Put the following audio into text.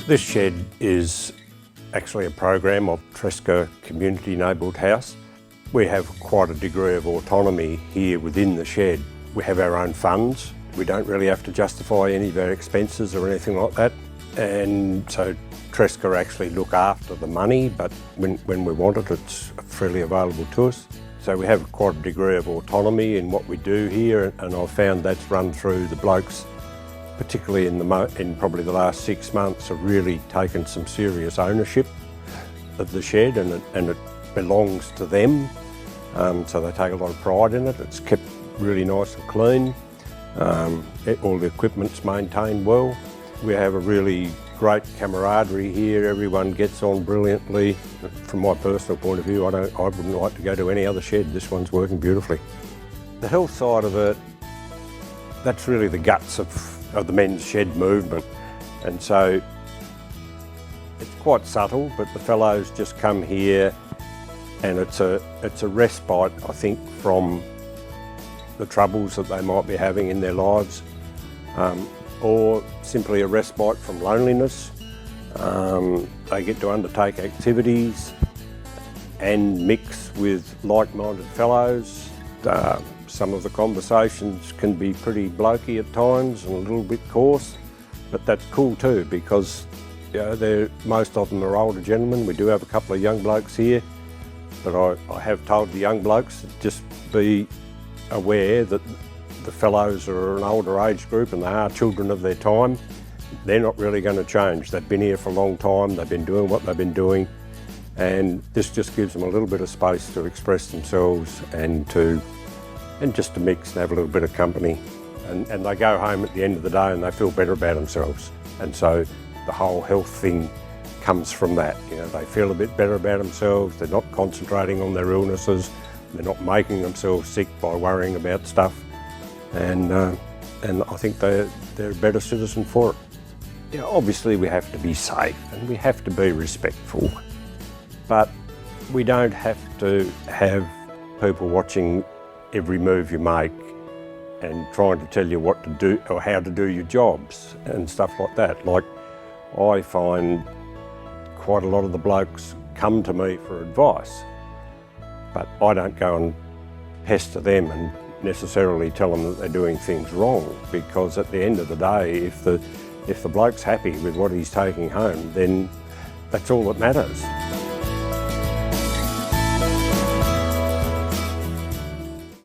This shed is actually a program of Tresca Community Neighbourhood House. We have quite a degree of autonomy here within the shed. We have our own funds. We don't really have to justify any of our expenses or anything like that. And so Tresca actually look after the money, but when we want it, it's freely available to us. So we have quite a degree of autonomy in what we do here, and I've found that's run through the blokes, particularly in probably the last 6 months, have really taken some serious ownership of the shed, and it belongs to them. So they take a lot of pride in it. It's kept really nice and clean. All the equipment's maintained well. We have a really great camaraderie here. Everyone gets on brilliantly. From my personal point of view, I wouldn't like to go to any other shed. This one's working beautifully. The health side of it, that's really the guts of the men's shed movement. And so it's quite subtle, but the fellows just come here and it's a respite, I think, from the troubles that they might be having in their lives, or simply a respite from loneliness. They get to undertake activities and mix with like-minded fellows. Some of the conversations can be pretty blokey at times and a little bit coarse, but that's cool too, because most of them are older gentlemen. We do have a couple of young blokes here, but I have told the young blokes to just be aware that the fellows are an older age group and they are children of their time. They're not really going to change. They've been here for a long time, they've been doing what they've been doing, and this just gives them a little bit of space to express themselves and just to mix and have a little bit of company. And they go home at the end of the day and they feel better about themselves. And so the whole health thing comes from that. They feel a bit better about themselves, they're not concentrating on their illnesses, they're not making themselves sick by worrying about stuff. And I think they're a better citizen for it. Obviously we have to be safe and we have to be respectful, but we don't have to have people watching every move you make and trying to tell you what to do or how to do your jobs and stuff like that. Like, I find quite a lot of the blokes come to me for advice, but I don't go and pester them and necessarily tell them that they're doing things wrong, because at the end of the day, if the bloke's happy with what he's taking home, then that's all that matters.